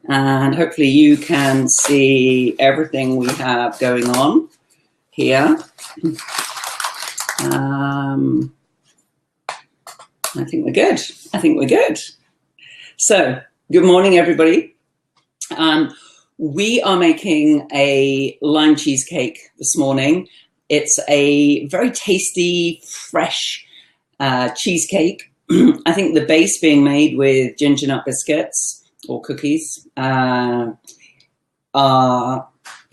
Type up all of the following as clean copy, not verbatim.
and hopefully you can see everything we have going on here. I think we're good. I think we're good. So, good morning, everybody. We are making a lime cheesecake this morning. It's a very tasty, fresh cheesecake. I think the base being made with ginger nut biscuits or cookies,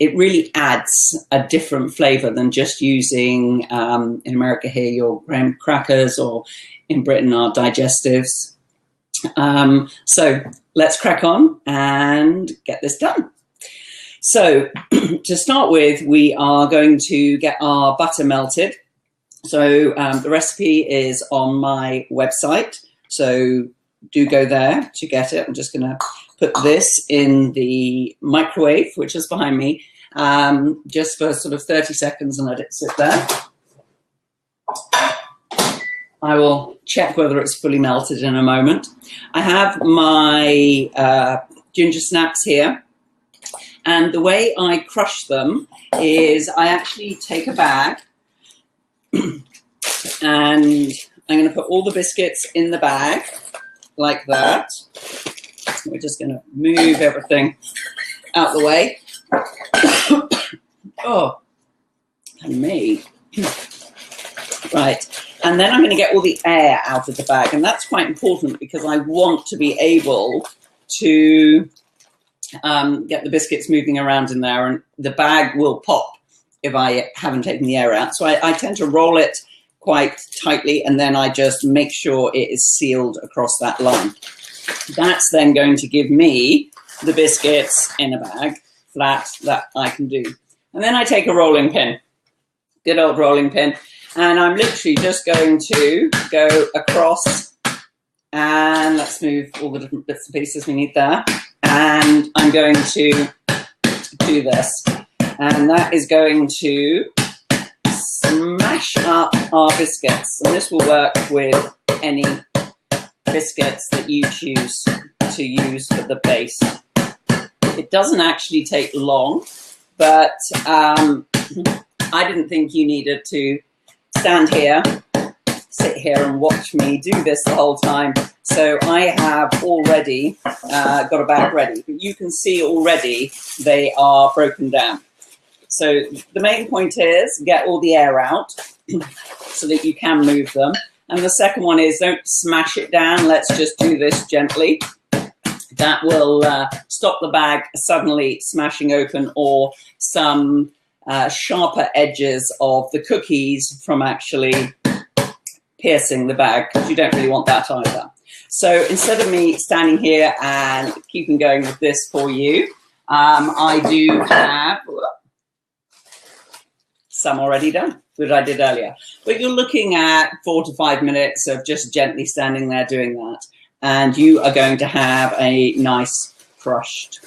it really adds a different flavor than just using, in America here, your graham crackers, or in Britain, our digestives. So let's crack on and get this done. So to start with, we are going to get our butter melted. So the recipe is on my website, so do go there to get it. I'm just going to put this in the microwave, which is behind me, just for sort of 30 seconds and let it sit there. I will check whether it's fully melted in a moment. I have my ginger snaps here, and the way I crush them is I actually take a bag and I'm going to put all the biscuits in the bag like that. We're just going to move everything out the way. Oh, and me. Right. And then I'm going to get all the air out of the bag. And that's quite important because I want to be able to get the biscuits moving around in there. And the bag will pop if I haven't taken the air out. So I tend to roll it quite tightly, and then I just make sure it is sealed across that line. That's then going to give me the biscuits in a bag, flat, that I can do. And then I take a rolling pin, good old rolling pin, and I'm literally just going to go across, and let's move all the different bits and pieces we need there. And I'm going to do this. And that is going to smash up our biscuits. And this will work with any biscuits that you choose to use for the base. It doesn't actually take long, but I didn't think you needed to stand here, sit here and watch me do this the whole time. So I have already got a bag ready. But you can see already they are broken down. So the main point is get all the air out so that you can move them. And the second one is don't smash it down. Let's just do this gently. That will stop the bag suddenly smashing open, or some sharper edges of the cookies from actually piercing the bag, because you don't really want that either. So instead of me standing here and keeping going with this for you, I do have some already done, which I did earlier. But you're looking at 4 to 5 minutes of just gently standing there doing that. And you are going to have a nice crushed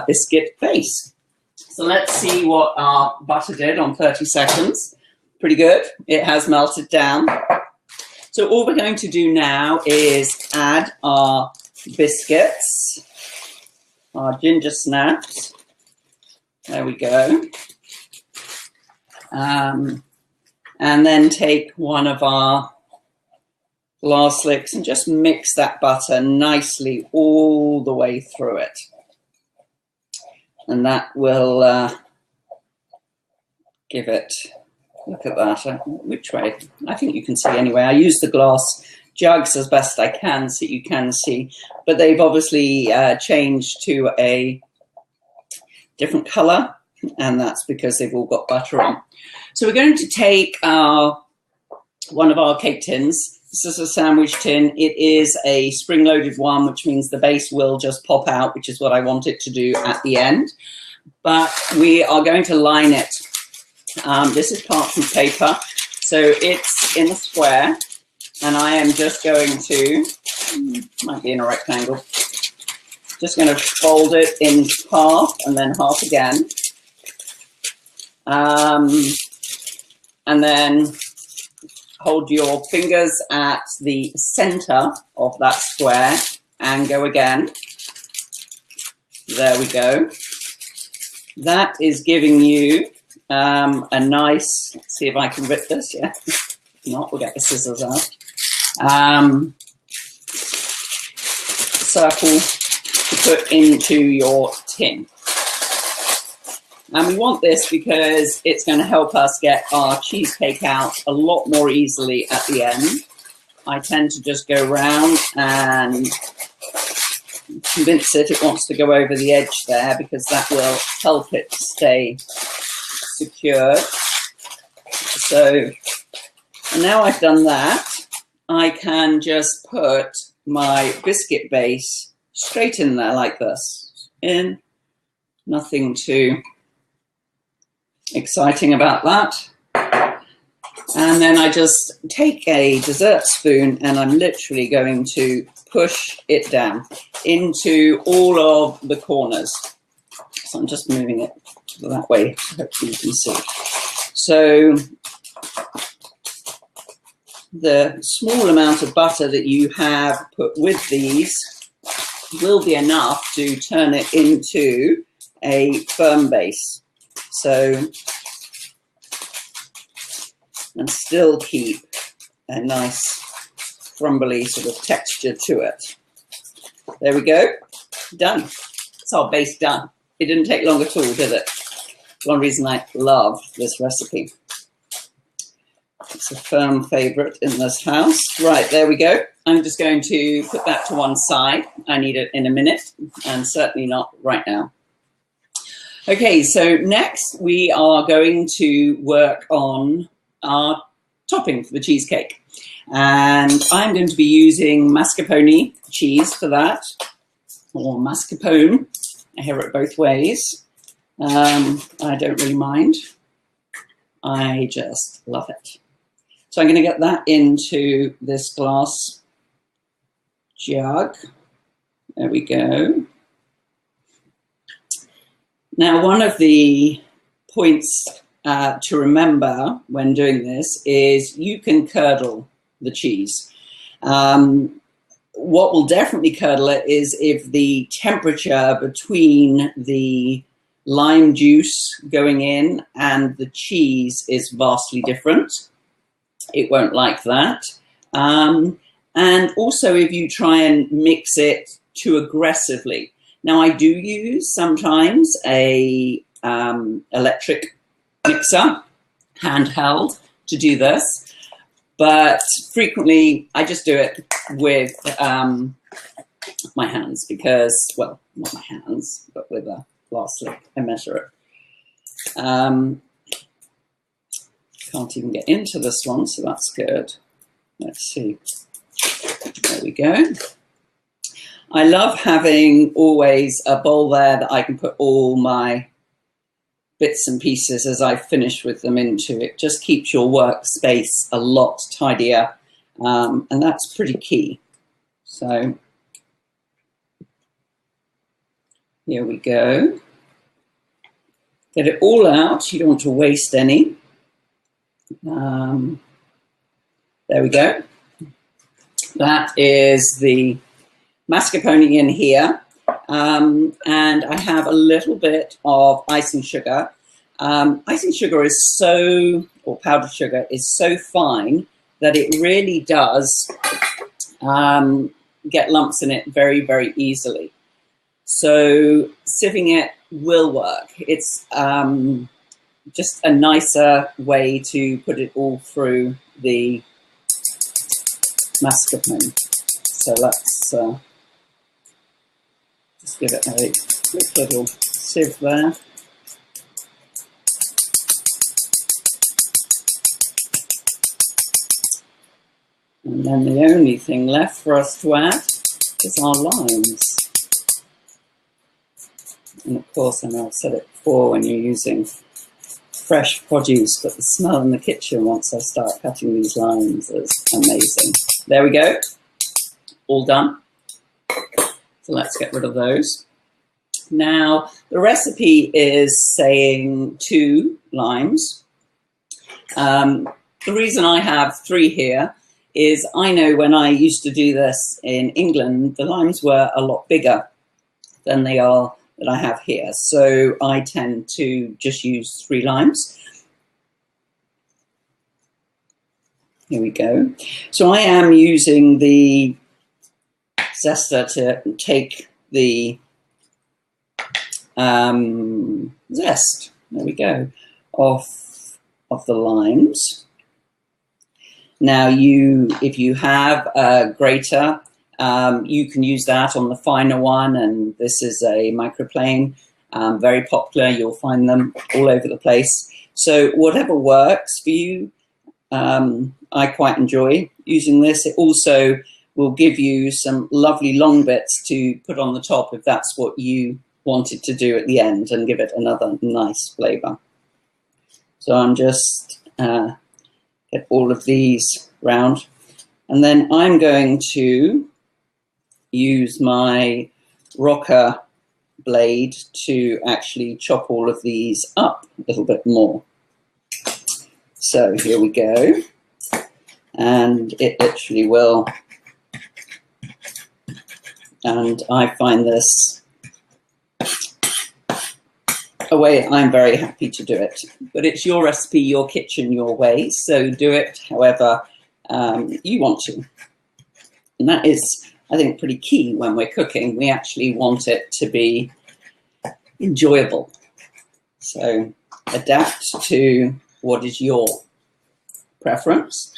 biscuit base. So let's see what our butter did on 30 seconds. Pretty good. It has melted down. So all we're going to do now is add our biscuits, our ginger snaps. There we go. And then take one of our glass slicks and just mix that butter nicely all the way through it. And that will give it, look at that, which way? I think you can see anyway. I use the glass jugs as best I can so you can see, but they've obviously changed to a different color, and that's because they've all got butter on. So we're going to take one of our cake tins. This is a sandwich tin. It is a spring-loaded one, which means the base will just pop out, which is what I want it to do at the end. But we are going to line it. This is parchment paper, so it's in a square, and I am just going to, might be in a rectangle, just going to fold it in half and then half again. And then hold your fingers at the center of that square and go again. There we go. That is giving you a nice, let's see if I can rip this, yeah. If not, we'll get the scissors out. Circle to put into your tin. And we want this because it's going to help us get our cheesecake out a lot more easily at the end. I tend to just go round and convince it wants to go over the edge there, because that will help it stay secure. So now I've done that, I can just put my biscuit base straight in there like this. In, nothing too exciting about that. And then I just take a dessert spoon and I'm literally going to push it down into all of the corners. So I'm just moving it that way, hopefully you can see. So the small amount of butter that you have put with these will be enough to turn it into a firm base. So, and still keep a nice crumbly sort of texture to it. There we go, done. It's our base done. It didn't take long at all, did it? One reason I love this recipe. It's a firm favorite in this house. Right, there we go. I'm just going to put that to one side. I need it in a minute, and certainly not right now. Okay, so next we are going to work on our topping for the cheesecake. And I'm going to be using mascarpone cheese for that, or mascarpone. I hear it both ways. I don't really mind. I just love it. So I'm going to get that into this glass jug. There we go. Now, one of the points to remember when doing this is you can curdle the cheese. What will definitely curdle it is if the temperature between the lime juice going in and the cheese is vastly different. It won't like that. And also if you try and mix it too aggressively. Now I do use sometimes a electric mixer, handheld, to do this, but frequently I just do it with my hands because, well, not my hands, but with a glass lid. I measure it. Can't even get into this one, so that's good. Let's see. There we go. I love having always a bowl there that I can put all my bits and pieces as I finish with them into. It just keeps your workspace a lot tidier, and that's pretty key. So here we go. Get it all out. You don't want to waste any. There we go. That is the mascarpone in here, and I have a little bit of icing sugar. Icing sugar is so, or powdered sugar, is so fine that it really does get lumps in it very, very easily. So sieving it will work. It's just a nicer way to put it all through the mascarpone. So let's just give it a quick little sieve there. And then the only thing left for us to add is our limes. And of course, I know I've said it before, when you're using fresh produce, but the smell in the kitchen once I start cutting these limes is amazing. There we go, all done. So let's get rid of those. Now, the recipe is saying 2 limes. The reason I have 3 here is I know when I used to do this in England, the limes were a lot bigger than they are that I have here. So I tend to just use 3 limes. Here we go. So I am using the zester to take the zest, there we go, off of the limes. Now if you have a grater, you can use that on the finer one, and this is a microplane, very popular. You'll find them all over the place. So whatever works for you, I quite enjoy using this. It also will give you some lovely long bits to put on the top if that's what you wanted to do at the end, and give it another nice flavour. So I'm just get all of these round, and then I'm going to use my rocker blade to actually chop all of these up a little bit more. So here we go, and it literally will, and I find this a way I'm very happy to do it. But it's your recipe, your kitchen, your way, so do it however you want to. And that is, I think, pretty key when we're cooking. We actually want it to be enjoyable. So adapt to what is your preference.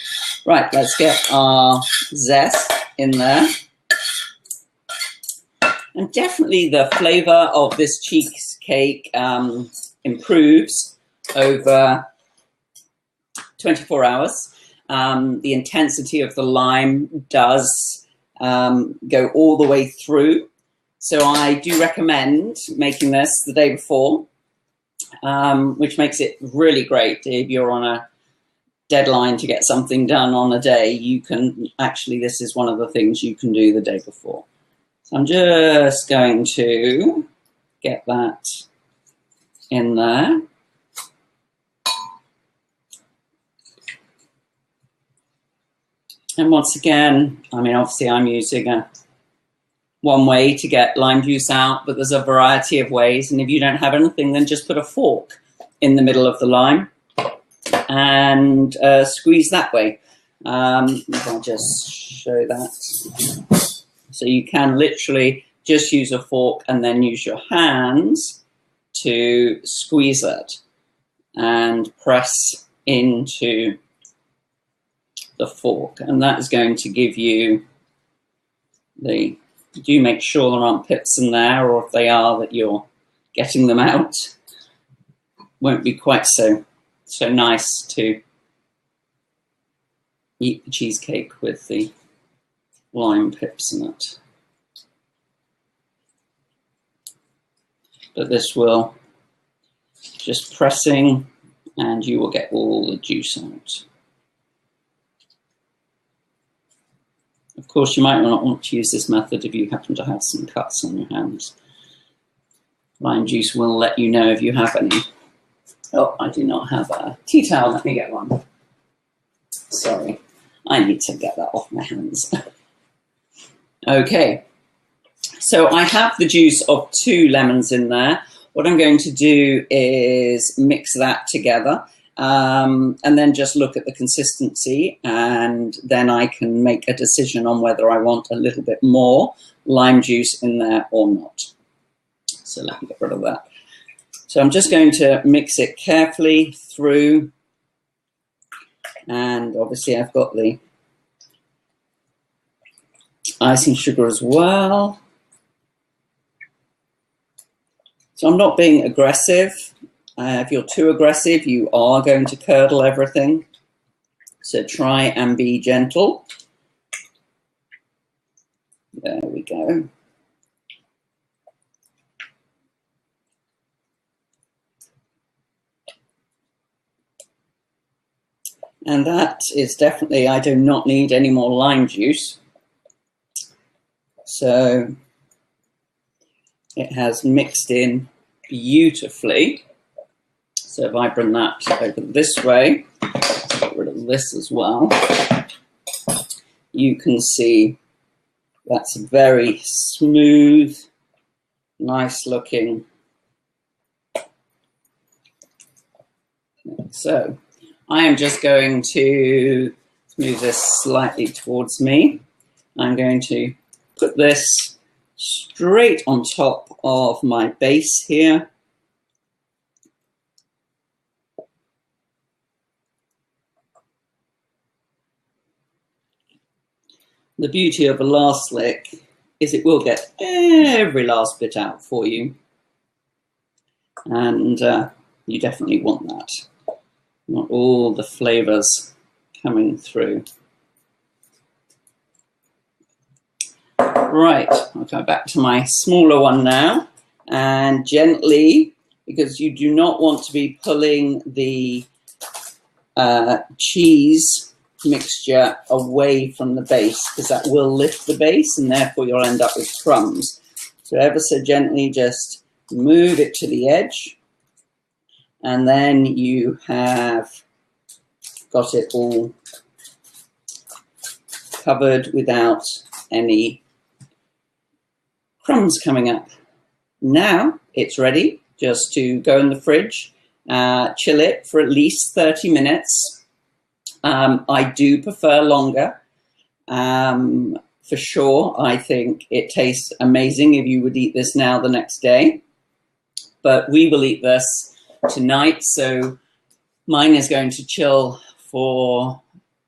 Right, let's get our zest in there. And definitely the flavour of this cheesecake improves over 24 hours. The intensity of the lime does go all the way through. So I do recommend making this the day before, which makes it really great. If you're on a deadline to get something done on a day, you can actually, this is one of the things you can do the day before. So I'm just going to get that in there. And once again, I mean, obviously I'm using one way to get lime juice out, but there's a variety of ways. And if you don't have anything, then just put a fork in the middle of the lime and squeeze that way. I'll just show that. So you can literally just use a fork and then use your hands to squeeze it and press into the fork. And that is going to give you the, do make sure there aren't pips in there, or if they are, that you're getting them out. Won't be quite so nice to eat the cheesecake with the lime pips in it. But this will just pressing, and you will get all the juice out. Of course, you might not want to use this method if you happen to have some cuts on your hands. Lime juice will let you know if you have any. Oh, I do not have a tea towel. Let me get one. Sorry, I need to get that off my hands. Okay, so I have the juice of 2 lemons in there. What I'm going to do is mix that together and then just look at the consistency, and then I can make a decision on whether I want a little bit more lime juice in there or not. So let me get rid of that. So I'm just going to mix it carefully through, and obviously I've got the icing sugar as well. So I'm not being aggressive. If you're too aggressive, you are going to curdle everything. So try and be gentle. There we go. And that is definitely, I do not need any more lime juice. So it has mixed in beautifully. So if I bring that over this way, get rid of this as well, you can see that's very smooth nice looking. So I am just going to move this slightly towards me. I'm going to put this straight on top of my base here. The beauty of a last lick is it will get every last bit out for you. And you definitely want that. You want all the flavors coming through. Right, I'll go back to my smaller one now, and gently, because you do not want to be pulling the cheese mixture away from the base, because that will lift the base and therefore you'll end up with crumbs. So ever so gently just move it to the edge, and then you have got it all covered without any crumbs coming up. Now it's ready just to go in the fridge, chill it for at least 30 minutes. I do prefer longer. For sure, I think it tastes amazing if you would eat this now the next day. But we will eat this tonight, so mine is going to chill for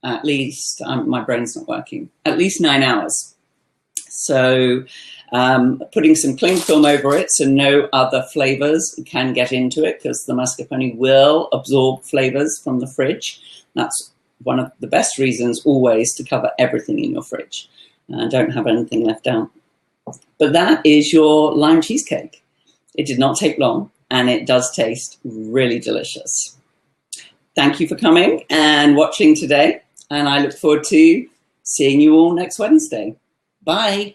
at least, my brain's not working, at least 9 hours. So putting some cling film over it so no other flavors can get into it, because the mascarpone will absorb flavors from the fridge. That's one of the best reasons always to cover everything in your fridge. Don't have anything left out. But that is your lime cheesecake. It did not take long, and it does taste really delicious. Thank you for coming and watching today, and I look forward to seeing you all next Wednesday. Bye.